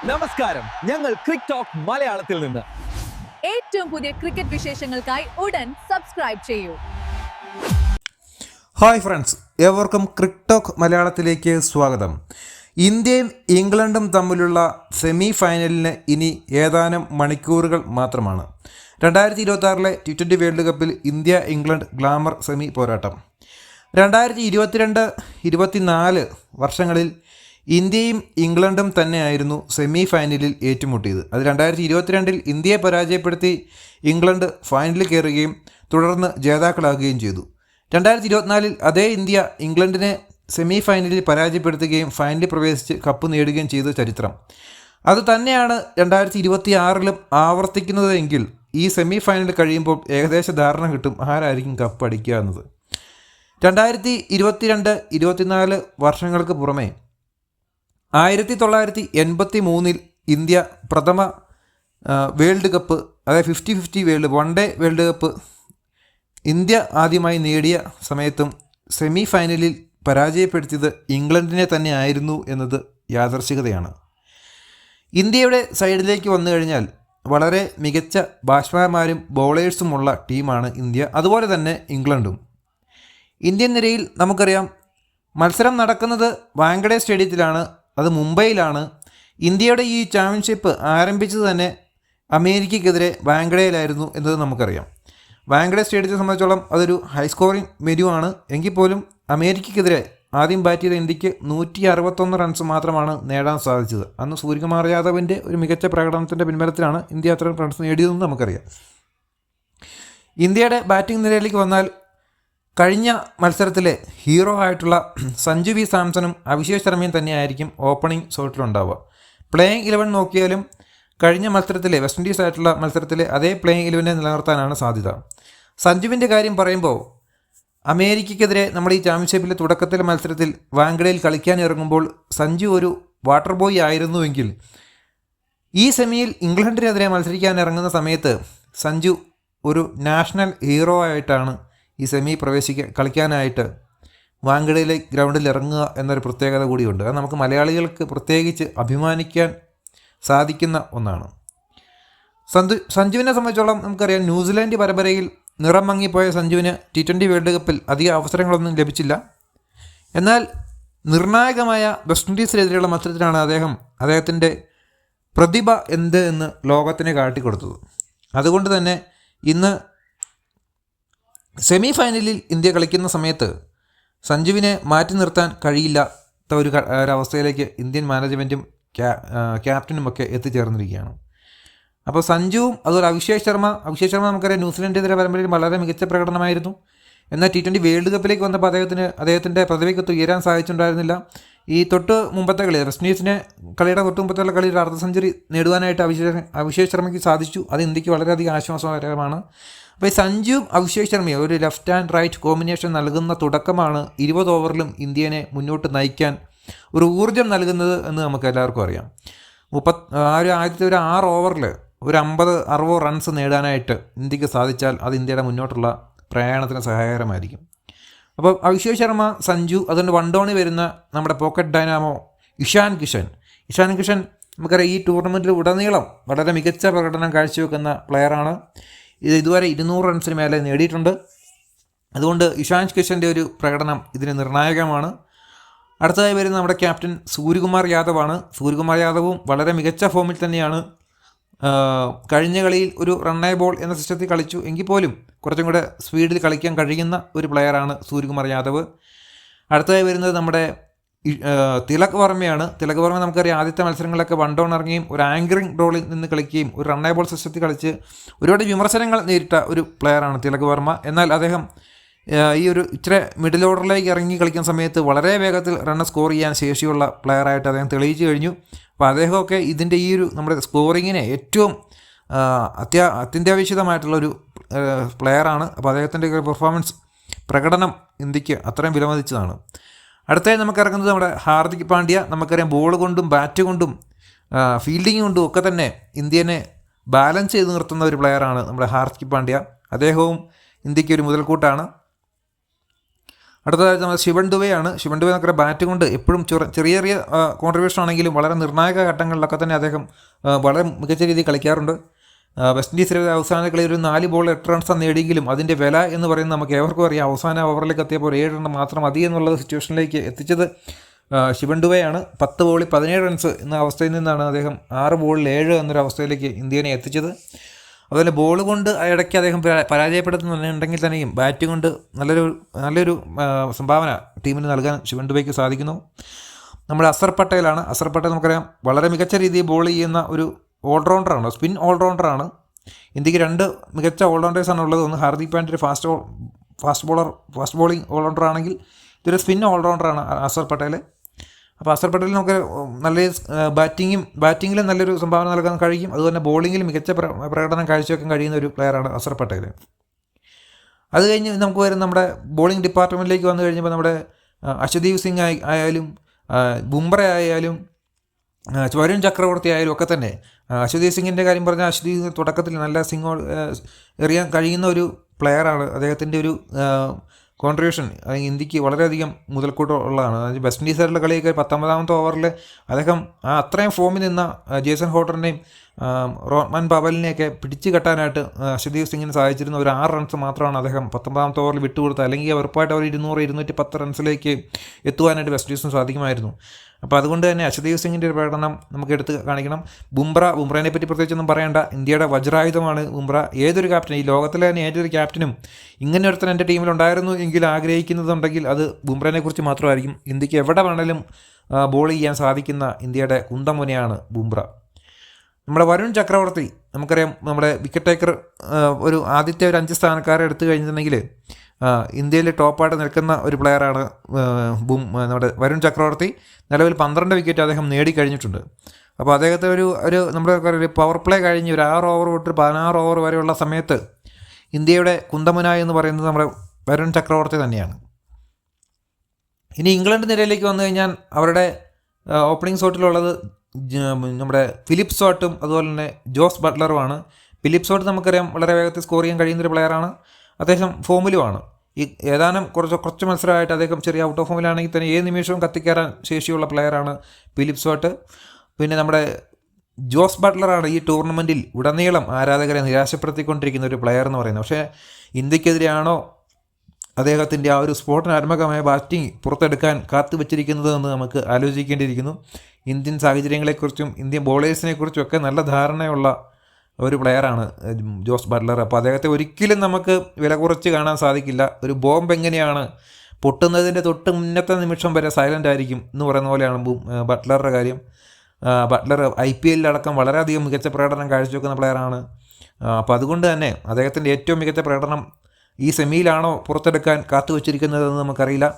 നമസ്കാരം, ഞങ്ങൾ Crick talk മലയാളത്തിൽ നിന്ന് ഏറ്റവും പുതിയ ക്രിക്കറ്റ് വിശേഷങ്ങൾക്കായി ഉടൻ സബ്സ്ക്രൈബ് ചെയ്യൂ. ഹായ് ഫ്രണ്ട്സ്, ഏവർക്കും ക്രിക്ക് ടോക്ക് മലയാളത്തിലേക്ക് സ്വാഗതം. ഇന്ത്യയും ഇംഗ്ലണ്ടും തമ്മിലുള്ള സെമി ഫൈനലിന് ഇനി ഏതാനും മണിക്കൂറുകൾ മാത്രമാണ്. 2026 T20 വേൾഡ് കപ്പിൽ ഇന്ത്യ ഇംഗ്ലണ്ട് ഗ്ലാമർ സെമി പോരാട്ടം. 2022-24 വർഷങ്ങളിൽ ഇന്ത്യയും ഇംഗ്ലണ്ടും തന്നെയായിരുന്നു സെമി ഫൈനലിൽ ഏറ്റുമുട്ടിയത്. അത് 2022 ഇന്ത്യയെ പരാജയപ്പെടുത്തി ഇംഗ്ലണ്ട് ഫൈനലിൽ കയറുകയും തുടർന്ന് ജേതാക്കളാകുകയും ചെയ്തു. 2024 അതേ ഇന്ത്യ ഇംഗ്ലണ്ടിനെ സെമി ഫൈനലിൽ പരാജയപ്പെടുത്തുകയും ഫൈനലിൽ പ്രവേശിച്ച് കപ്പ് നേടുകയും ചെയ്ത ചരിത്രം. അതുതന്നെയാണ് 2026 ആവർത്തിക്കുന്നതെങ്കിൽ ഈ സെമി ഫൈനൽ കഴിയുമ്പോൾ ഏകദേശ ധാരണ കിട്ടും ആരായിരിക്കും കപ്പ് അടിക്കുക എന്നത്. 2022-24 വർഷങ്ങൾക്ക് പുറമെ 1983 ഇന്ത്യ പ്രഥമ വേൾഡ് കപ്പ്, അതായത് 50-50 one day world cup India ആദ്യമായി നേടിയ സമയത്തും സെമി ഫൈനലിൽ പരാജയപ്പെടുത്തിയത് ഇംഗ്ലണ്ടിനെ തന്നെ ആയിരുന്നു എന്നത് യാദർച്ഛികതയാണ്. ഇന്ത്യയുടെ സൈഡിലേക്ക് വന്നു കഴിഞ്ഞാൽ വളരെ മികച്ച ബാറ്റ്സ്മാൻമാരും ബൗളേഴ്സുമുള്ള ടീമാണ് ഇന്ത്യ, അതുപോലെ തന്നെ ഇംഗ്ലണ്ടും. ഇന്ത്യൻ നിരയിൽ നമുക്കറിയാം, മത്സരം നടക്കുന്നത് വാങ്കഡെ സ്റ്റേഡിയത്തിലാണ്, അത് മുംബൈയിലാണ്. ഇന്ത്യയുടെ ഈ ചാമ്പ്യൻഷിപ്പ് ആരംഭിച്ചത് തന്നെ അമേരിക്കയ്ക്കെതിരെ വാങ്കഡയിലായിരുന്നു എന്നത് നമുക്കറിയാം. വാങ്കഡെ സ്റ്റേഡിയത്തെ സംബന്ധിച്ചോളം അതൊരു ഹൈ സ്കോറിംഗ് വെന്യൂ ആണ്. എങ്കിൽ പോലും അമേരിക്കയ്ക്കെതിരെ ആദ്യം ബാറ്റ് ചെയ്ത ഇന്ത്യക്ക് 161 റൺസ് മാത്രമാണ് നേടാൻ സാധിച്ചത്. അന്ന് സൂര്യകുമാർ യാദവിൻ്റെ ഒരു മികച്ച പ്രകടനത്തിൻ്റെ പിൻബലത്തിലാണ് ഇന്ത്യ അത്രയും റൺസ് നേടിയതെന്ന് നമുക്കറിയാം. ഇന്ത്യയുടെ ബാറ്റിംഗ് നിരയിലേക്ക് വന്നാൽ കഴിഞ്ഞ മത്സരത്തിലെ ഹീറോ ആയിട്ടുള്ള സഞ്ജു വി സാംസണും അഭിഷേക് ശർമ്മയും തന്നെയായിരിക്കും ഓപ്പണിംഗ് ഷോട്ടിലുണ്ടാവുക. പ്ലേയിങ് 11 നോക്കിയാലും കഴിഞ്ഞ മത്സരത്തിലെ വെസ്റ്റ് ഇൻഡീസ് ആയിട്ടുള്ള മത്സരത്തിലെ അതേ പ്ലേയിങ് 11 നിലനിർത്താനാണ് സാധ്യത. സഞ്ജുവിൻ്റെ കാര്യം പറയുമ്പോൾ, അമേരിക്കയ്ക്കെതിരെ നമ്മുടെ ഈ ചാമ്പ്യൻഷിപ്പിലെ തുടക്കത്തിലെ മത്സരത്തിൽ വാങ്കഡയിൽ കളിക്കാൻ ഇറങ്ങുമ്പോൾ സഞ്ജു ഒരു വാട്ടർ ബോയ് ആയിരുന്നുവെങ്കിൽ, ഈ സെമിയിൽ ഇംഗ്ലണ്ടിനെതിരെ മത്സരിക്കാൻ ഇറങ്ങുന്ന സമയത്ത് സഞ്ജു ഒരു നാഷണൽ ഹീറോ ആയിട്ടാണ് ഈ സെമി കളിക്കാനായിട്ട് വാങ്കഡയിലെ ഗ്രൗണ്ടിൽ ഇറങ്ങുക എന്നൊരു പ്രത്യേകത കൂടിയുണ്ട്. അത് നമുക്ക് മലയാളികൾക്ക് പ്രത്യേകിച്ച് അഭിമാനിക്കാൻ സാധിക്കുന്ന ഒന്നാണ്. സഞ്ജുവിനെ സംബന്ധിച്ചോളം നമുക്കറിയാം, ന്യൂസിലാൻഡ് പരമ്പരയിൽ നിറം മങ്ങിപ്പോയ സഞ്ജുവിന് T20 വേൾഡ് കപ്പിൽ അധിക അവസരങ്ങളൊന്നും ലഭിച്ചില്ല. എന്നാൽ നിർണായകമായ വെസ്റ്റ് ഇൻഡീസിനെതിരെയുള്ള മത്സരത്തിലാണ് അദ്ദേഹത്തിൻ്റെ പ്രതിഭ എന്ത് എന്ന് ലോകത്തിന് കാട്ടിക്കൊടുത്തത്. അതുകൊണ്ട് തന്നെ ഇന്ന് സെമി ഫൈനലിൽ ഇന്ത്യ കളിക്കുന്ന സമയത്ത് സഞ്ജുവിനെ മാറ്റി നിർത്താൻ കഴിയില്ലാത്ത ഒരവസ്ഥയിലേക്ക് ഇന്ത്യൻ മാനേജ്മെൻറ്റും ക്യാപ്റ്റനുമൊക്കെ എത്തിച്ചേർന്നിരിക്കുകയാണ്. അപ്പോൾ സഞ്ജുവും അതുപോലെ അഭിഷേക് ശർമ്മ നമുക്കറിയാം, ന്യൂസിലൻഡിനെതിരെ പരമ്പരയിൽ വളരെ മികച്ച പ്രകടനമായിരുന്നു. എന്നാൽ T20 വേൾഡ് കപ്പിലേക്ക് വന്നപ്പോൾ അദ്ദേഹത്തിൻ്റെ പ്രതിഭയ്ക്കൊത്ത് ഉയരാൻ സാധിച്ചിട്ടുണ്ടായിരുന്നില്ല. ഈ തൊട്ട് മുമ്പത്തെ കളി, വെസ്റ്റ് ഇൻഡീസിനെ കളിയുടെ തൊട്ട് മുമ്പത്തുള്ള കളിയിൽ അർദ്ധ സെഞ്ചുറി നേടുവാനായിട്ട് അഭിഷേക് ശർമ്മയ്ക്ക് സാധിച്ചു. അത് ഇന്ത്യക്ക് വളരെയധികം ആശ്വാസകരമാണ്. അപ്പോൾ ഈ സഞ്ജുവും അഭിഷേക് ശർമ്മയും ഒരു ലെഫ്റ്റ് ആൻഡ് റൈറ്റ് കോമ്പിനേഷൻ നൽകുന്ന തുടക്കമാണ് 20 ഓവറിലും ഇന്ത്യനെ മുന്നോട്ട് നയിക്കാൻ ഒരു ഊർജ്ജം നൽകുന്നത് എന്ന് നമുക്ക് എല്ലാവർക്കും അറിയാം. ആദ്യത്തെ ഒരു 6 ഓവറിൽ ഒരു 50-60 റൺസ് നേടാനായിട്ട് ഇന്ത്യക്ക് സാധിച്ചാൽ അത് ഇന്ത്യയുടെ മുന്നോട്ടുള്ള പ്രയാണത്തിന് സഹായകരമായിരിക്കും. അപ്പോൾ അഭിഷേക് ശർമ്മ, സഞ്ജു, അതുകൊണ്ട് വൺ ഡൗണിൽ വരുന്ന നമ്മുടെ പോക്കറ്റ് ഡൈനാമോ ഇഷാൻ കിഷൻ നമുക്കറിയാം, ഈ ടൂർണമെൻറ്റിൽ ഉടനീളം വളരെ മികച്ച പ്രകടനം കാഴ്ചവെക്കുന്ന പ്ലെയറാണ്. ഇതുവരെ 200 റൺസിന് മേലെ നേടിയിട്ടുണ്ട്. അതുകൊണ്ട് ഇഷാൻ കിഷൻ്റെ ഒരു പ്രകടനം ഇതിന് നിർണായകമാണ്. അടുത്തതായി വരുന്ന നമ്മുടെ ക്യാപ്റ്റൻ സൂര്യകുമാർ യാദവാണ്. സൂര്യകുമാർ യാദവും വളരെ മികച്ച ഫോമിൽ തന്നെയാണ്. കഴിഞ്ഞ കളിയിൽ ഒരു റണ്ണേ ബോൾ എന്ന സിസ്റ്റത്തിൽ കളിച്ചു എങ്കിൽ പോലും കുറച്ചും കൂടെ സ്പീഡിൽ കളിക്കാൻ കഴിയുന്ന ഒരു പ്ലെയറാണ് സൂര്യകുമാർ യാദവ്. അടുത്തതായി വരുന്നത് നമ്മുടെ തിലക് വർമ്മയാണ്. തിലക് വർമ്മ നമുക്കറിയാം, ആദ്യത്തെ മത്സരങ്ങളിലൊക്കെ വൺ ഡൗൺ ഇറങ്ങുകയും ഒരു ആങ്കറിംഗ് റോളിൽ നിന്ന് കളിക്കുകയും ഒരു റണ്ണേ ബോൾ സിസ്റ്റത്തിൽ കളിച്ച് ഒരുപാട് വിമർശനങ്ങൾ നേരിട്ട ഒരു പ്ലെയറാണ് തിലക് വർമ്മ. എന്നാൽ അദ്ദേഹം ഈ ഒരു ഇച്ചിരി മിഡിൽ ഓർഡറിലേക്ക് ഇറങ്ങി കളിക്കുന്ന സമയത്ത് വളരെ വേഗത്തിൽ റണ്ണ് സ്കോർ ചെയ്യാൻ ശേഷിയുള്ള പ്ലെയറായിട്ട് അദ്ദേഹം തെളിയിച്ചു കഴിഞ്ഞു. അപ്പോൾ അദ്ദേഹമൊക്കെ ഇതിൻ്റെ ഈ ഒരു നമ്മുടെ സ്കോറിങ്ങിനെ ഏറ്റവും അത്യന്താപേക്ഷിതമായിട്ടുള്ളൊരു പ്ലെയറാണ്. അപ്പോൾ അദ്ദേഹത്തിൻ്റെ പെർഫോമൻസ് പ്രകടനം ഇന്ത്യക്ക് അത്രയും വിലമതിച്ചതാണ്. അടുത്തതായി നമുക്ക് ഇറങ്ങുന്നത് നമ്മുടെ ഹാർദിക് പാണ്ഡ്യ. നമുക്കറിയാം, ബോൾ കൊണ്ടും ബാറ്റ് കൊണ്ടും ഫീൽഡിങ് കൊണ്ടും ഒക്കെ തന്നെ ഇന്ത്യനെ ബാലൻസ് ചെയ്ത് നിർത്തുന്ന ഒരു പ്ലെയറാണ് നമ്മുടെ ഹാർദിക് പാണ്ഡ്യ. അദ്ദേഹവും ഇന്ത്യക്ക് ഒരു മുതൽക്കൂട്ടാണ്. അടുത്തതായിട്ട് നമ്മൾ ശിവൻ ദുബെയാണ്. ശിവൻ ദുബെ എന്നൊക്കെ ബാറ്റ് കൊണ്ട് എപ്പോഴും ചെറിയ ചെറിയ കോൺട്രിബ്യൂഷൻ ആണെങ്കിലും വളരെ നിർണായക ഘട്ടങ്ങളിലൊക്കെ തന്നെ അദ്ദേഹം വളരെ മികച്ച രീതിയിൽ കളിക്കാറുണ്ട്. വെസ്റ്റ് ഇൻഡീസിലെ അവസാന കളി ഒരു 4 ബോൾ 8 റൺസാണ് നേടിയെങ്കിലും അതിൻ്റെ വില എന്ന് പറയുന്നത് നമുക്ക് ഏവർക്കും അറിയാം. അവസാന ഓവറിലേക്ക് എത്തിയപ്പോൾ 7 റൺ മാത്രം മതി എന്നുള്ള സിറ്റുവേഷനിലേക്ക് എത്തിച്ചത് ശിവൻ ദുബെയാണ്. 10 ബോളിൽ 17 റൺസ് എന്ന അവസ്ഥയിൽ നിന്നാണ് അദ്ദേഹം 6 ബോളിൽ 7 എന്നൊരു അവസ്ഥയിലേക്ക് ഇന്ത്യനെ എത്തിച്ചത്. അതുപോലെ ബോൾ കൊണ്ട് ഇടയ്ക്ക് അദ്ദേഹം പരാജയപ്പെടുത്തുന്നുണ്ടെങ്കിൽ തന്നെയും ബാറ്റ് കൊണ്ട് നല്ലൊരു സംഭാവന ടീമിന് നൽകാൻ ശിവൻ ദുബെയ്ക്ക് സാധിക്കുന്നു. നമ്മുടെ അസർ പട്ടേലാണ്. അസർ പട്ടേൽ നമുക്കറിയാം വളരെ മികച്ച രീതിയിൽ ബോൾ ചെയ്യുന്ന ഒരു ഓൾറൗണ്ടറാണ്, സ്പിൻ ഓൾറൗണ്ടറാണ്. ഇന്ത്യക്ക് 2 മികച്ച ഓൾറൗണ്ടേഴ്സാണ് ഉള്ളത്. ഒന്ന് Hardik Pandya fast bowling allrounder ആണെങ്കിൽ ഇതൊരു സ്പിൻ ഓൾറൗണ്ടറാണ് അസർ പട്ടേൽ. അപ്പോൾ അസർ പട്ടേൽ നമുക്ക് നല്ല ബാറ്റിങ്ങിലും നല്ലൊരു സംഭാവന നൽകാൻ കഴിയും. അതുപോലെ ബോളിങ്ങിൽ മികച്ച പ്രകടനം കാഴ്ചവെക്കാൻ കഴിയുന്ന ഒരു പ്ലെയറാണ് അസർ പട്ടേൽ. അത് കഴിഞ്ഞ് നമുക്ക് വരും നമ്മുടെ ബോളിംഗ് ഡിപ്പാർട്ട്മെൻറ്റിലേക്ക് വന്നു കഴിഞ്ഞപ്പോൾ നമ്മുടെ അശ്വദീപ് സിംഗ് ആയാലും ബുംറ ആയാലും വരുൺ ചക്രവർത്തി ആയാലും ഒക്കെ തന്നെ. അശ്വദീപ് സിംഗിൻ്റെ കാര്യം പറഞ്ഞാൽ അശ്വദീപ് തുടക്കത്തിൽ നല്ല എറിയാൻ കഴിയുന്ന ഒരു പ്ലെയറാണ്. അദ്ദേഹത്തിൻ്റെ ഒരു കോൺട്രിബ്യൂഷൻ ഇന്ത്യക്ക് വളരെയധികം മുതൽക്കൂട്ട് ഉള്ളതാണ്. അതായത് വെസ്റ്റ് ഇൻഡീസിലുള്ള കളിയൊക്കെ 19ാമത്തെ ഓവറിൽ അദ്ദേഹം അത്രയും ഫോമിൽ നിന്ന ജേസൺ ഹോട്ടറിനെയും റോഹ്മാൻ പവലിനെയൊക്കെ പിടിച്ചു കെട്ടാനായിട്ട് അശ്വദീപ് സിംഗിന് സാധിച്ചിരുന്ന ഒരു 6 റൺസ് മാത്രമാണ് അദ്ദേഹം 19ാമത്തെ ഓവറിൽ വിട്ടുകൊടുത്തത്. അല്ലെങ്കിൽ ഉറപ്പായിട്ട് അവർ 200-210 റൺസിലേക്ക് എത്തുവാനായിട്ട് വെസ്റ്റ് ഇൻഡീസിന് സാധിക്കുമായിരുന്നു. അപ്പോൾ അതുകൊണ്ട് തന്നെ അശ്വദീപ് സിംഗിൻ്റെ ഒരു പ്രകടനം നമുക്ക് എടുത്ത് കാണിക്കണം. ബുംറയെ പറ്റി പ്രത്യേകിച്ചൊന്നും പറയേണ്ട. ഇന്ത്യയുടെ വജ്രായുധമാണ് ബുംറ. ഏതൊരു ക്യാപ്റ്റൻ, ഈ ലോകത്തിലെ തന്നെ ഏതൊരു ക്യാപ്റ്റനും ഇങ്ങനെ ഒരുത്തൻ എൻ്റെ ടീമിലുണ്ടായിരുന്നു എങ്കിൽ ആഗ്രഹിക്കുന്നതുണ്ടെങ്കിൽ അത് ബുംറയെ കുറിച്ച് മാത്രമായിരിക്കും. ഇന്ത്യക്ക് എവിടെ വേണമെങ്കിലും ബോൾ ചെയ്യാൻ സാധിക്കുന്ന ഇന്ത്യയുടെ കുന്തമുനയാണ് ബുംറ. നമ്മുടെ വരുൺ ചക്രവർത്തി നമുക്കറിയാം, നമ്മുടെ വിക്കറ്റ് ടേക്കർ ഒരു ആദ്യത്തെ ഒരു 5 സ്ഥാനക്കാരെ എടുത്തു കഴിഞ്ഞിട്ടുണ്ടെങ്കിൽ ഇന്ത്യയിൽ ടോപ്പായിട്ട് നിൽക്കുന്ന ഒരു പ്ലെയറാണ് നമ്മുടെ വരുൺ ചക്രവർത്തി. നിലവിൽ 12 വിക്കറ്റ് അദ്ദേഹം നേടിക്കഴിഞ്ഞിട്ടുണ്ട്. അപ്പോൾ അദ്ദേഹത്തെ ഒരു നമ്മുടെ ഒരു പവർ പ്ലേ കഴിഞ്ഞ് ഒരു 6 ഓവർ തൊട്ട് 16 ഓവർ വരെയുള്ള സമയത്ത് ഇന്ത്യയുടെ കുന്തമുന എന്ന് പറയുന്നത് നമ്മുടെ വരുൺ ചക്രവർത്തി തന്നെയാണ്. ഇനി ഇംഗ്ലണ്ട് നിരയിലേക്ക് വന്നു കഴിഞ്ഞാൽ അവരുടെ ഓപ്പണിംഗ് സോട്ടിലുള്ളത് നമ്മുടെ ഫിലിപ്പ് സോട്ടും അതുപോലെ തന്നെ ജോസ് ബട്ട്ലറുമാണ്. ഫിലിപ്പ് സോട്ട് നമുക്കറിയാം വളരെ വേഗത്തിൽ സ്കോർ ചെയ്യാൻ കഴിയുന്നൊരു പ്ലെയറാണ്. അദ്ദേഹം ഫോമിലുമാണ്. ഈ ഏതാനും കുറച്ച് മത്സരമായിട്ട് അദ്ദേഹം ചെറിയ ഔട്ട് ഓഫ് ഫോമിലാണെങ്കിൽ തന്നെ ഏത് നിമിഷവും കത്തിക്കയറാൻ ശേഷിയുള്ള പ്ലെയറാണ് ഫിലിപ്പ് സോട്ട്. പിന്നെ നമ്മുടെ ജോസ് ബട്ട്ലറാണ് ഈ ടൂർണമെൻറ്റിൽ ഉടനീളം ആരാധകരെ നിരാശപ്പെടുത്തിക്കൊണ്ടിരിക്കുന്ന ഒരു പ്ലെയർ എന്ന് പറയുന്നത്. പക്ഷേ ഇന്ത്യക്കെതിരെയാണോ അദ്ദേഹത്തിൻ്റെ ആ ഒരു സ്ഫോടനാത്മകമായ ബാറ്റിംഗ് പുറത്തെടുക്കാൻ കാത്തുവച്ചിരിക്കുന്നതെന്ന് നമുക്ക് ആലോചിക്കേണ്ടിയിരിക്കുന്നു. ഇന്ത്യൻ സാഹചര്യങ്ങളെക്കുറിച്ചും ഇന്ത്യൻ ബോളേഴ്സിനെക്കുറിച്ചും ഒക്കെ നല്ല ധാരണയുള്ള ഒരു പ്ലെയറാണ് ജോസ് ബട്ട്ലർ. അപ്പോൾ അദ്ദേഹത്തെ ഒരിക്കലും നമുക്ക് വില കുറച്ച് കാണാൻ സാധിക്കില്ല. ഒരു ബോംബ് എങ്ങനെയാണ് പൊട്ടുന്നതിൻ്റെ തൊട്ട് മുന്നത്തെ നിമിഷം വരെ സൈലൻ്റ് ആയിരിക്കും എന്ന് പറയുന്ന പോലെയാണ് ബട്ട്ലറുടെ കാര്യം. ബട്ട്ലർ IPL-ലടക്കം വളരെയധികം മികച്ച പ്രകടനം കാഴ്ചവെക്കുന്ന പ്ലെയറാണ്. അപ്പോൾ അതുകൊണ്ട് തന്നെ അദ്ദേഹത്തിൻ്റെ ഏറ്റവും മികച്ച പ്രകടനം ഈ സെമിയിലാണോ പുറത്തെടുക്കാൻ കാത്തുവച്ചിരിക്കുന്നതെന്ന് നമുക്കറിയില്ല.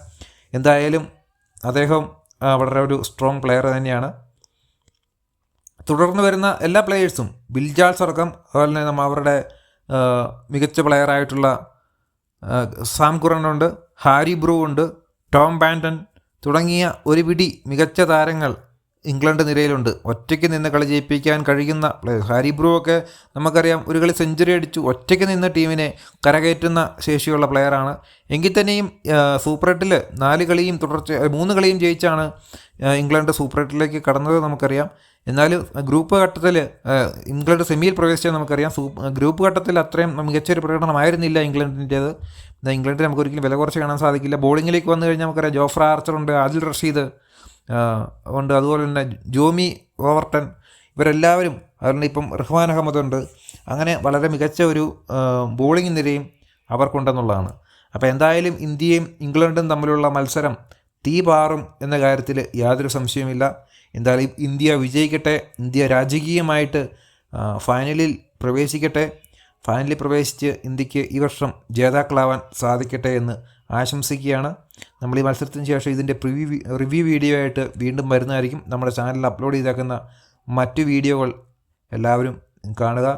എന്തായാലും അദ്ദേഹം വളരെ ഒരു സ്ട്രോങ് പ്ലെയർ തന്നെയാണ്. തുടർന്ന് വരുന്ന എല്ലാ പ്ലെയേഴ്സും ബിൽ ജാൾസ് അടക്കം, അതുപോലെ തന്നെ അവരുടെ മികച്ച പ്ലെയറായിട്ടുള്ള സാം കുറൻ ഉണ്ട്, ഹാരി ബ്രൂ ഉണ്ട്, ടോം ബാൻഡൻ തുടങ്ങിയ ഒരു പിടി മികച്ച താരങ്ങൾ ഇംഗ്ലണ്ട് നിരയിലുണ്ട്. ഒറ്റയ്ക്ക് നിന്ന് കളി ജയിപ്പിക്കാൻ കഴിയുന്ന പ്ലെയർ. ഹാരി ബ്രൂ ഒക്കെ നമുക്കറിയാം ഒരു കളി സെഞ്ചുറി അടിച്ചു ഒറ്റയ്ക്ക് നിന്ന് ടീമിനെ കരകയറ്റുന്ന ശേഷിയുള്ള പ്ലെയറാണ്. എങ്കിൽ തന്നെയും സൂപ്പർ 8-ൽ 3 കളിയും ജയിച്ചാണ് ഇംഗ്ലണ്ട് സൂപ്പർ 8-ലേക്ക് കടന്നത് നമുക്കറിയാം. എന്നാലും ഗ്രൂപ്പ് ഘട്ടത്തിൽ ഇംഗ്ലണ്ട് സെമിയിൽ പ്രവേശിച്ചത് നമുക്കറിയാം. ഗ്രൂപ്പ് ഘട്ടത്തിൽ അത്രയും മികച്ചൊരു പ്രകടനമായിരുന്നില്ല ഇംഗ്ലണ്ടിൻ്റേത്. ഇംഗ്ലണ്ടിൽ നമുക്കൊരിക്കലും വില കുറച്ച് കാണാൻ സാധിക്കില്ല. ബോളിങ്ങിലേക്ക് വന്നു കഴിഞ്ഞാൽ നമുക്കറിയാം ജോഫ്ര ആർച്ചറുണ്ട്, ആദിൽ റഷീദ് ഉണ്ട്, അതുപോലെ തന്നെ ജോമി ഓവർട്ടൺ, ഇവരെല്ലാവരും, അതുകൊണ്ട് ഇപ്പം റഹ്മാൻ അഹമ്മദ് ഉണ്ട്. അങ്ങനെ വളരെ മികച്ച ഒരു ബോളിംഗ് നിരയും അവർക്കുണ്ടെന്നുള്ളതാണ്. അപ്പോൾ എന്തായാലും ഇന്ത്യയും ഇംഗ്ലണ്ടും തമ്മിലുള്ള മത്സരം തീ പാറും എന്ന കാര്യത്തിൽ യാതൊരു സംശയവുമില്ല. എന്തായാലും ഇന്ത്യ വിജയിക്കട്ടെ, ഇന്ത്യ രാജകീയമായിട്ട് ഫൈനലിൽ പ്രവേശിക്കട്ടെ. ഫൈനലിൽ പ്രവേശിച്ച് ഇന്ത്യക്ക് ഈ വർഷം ജേതാക്കളാവാൻ സാധിക്കട്ടെ എന്ന് ആശംസിക്കുകയാണ്. നമ്മൾ ഈ മത്സരത്തിന് ശേഷം ഇതിൻ്റെ റിവ്യൂ വീഡിയോ ആയിട്ട് വീണ്ടും വരുന്നതായിരിക്കും. നമ്മുടെ ചാനലിൽ അപ്ലോഡ് ചെയ്തേക്കുന്ന മറ്റു വീഡിയോകൾ എല്ലാവരും കാണുക.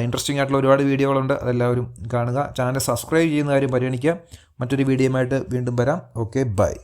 ഇൻട്രസ്റ്റിംഗ് ആയിട്ടുള്ള ഒരുപാട് വീഡിയോകളുണ്ട്, അതെല്ലാവരും കാണുക. ചാനൽ സബ്സ്ക്രൈബ് ചെയ്യുന്ന കാര്യം പരിഗണിക്കുക. മറ്റൊരു വീഡിയോയുമായിട്ട് വീണ്ടും വരാം. Okay, by.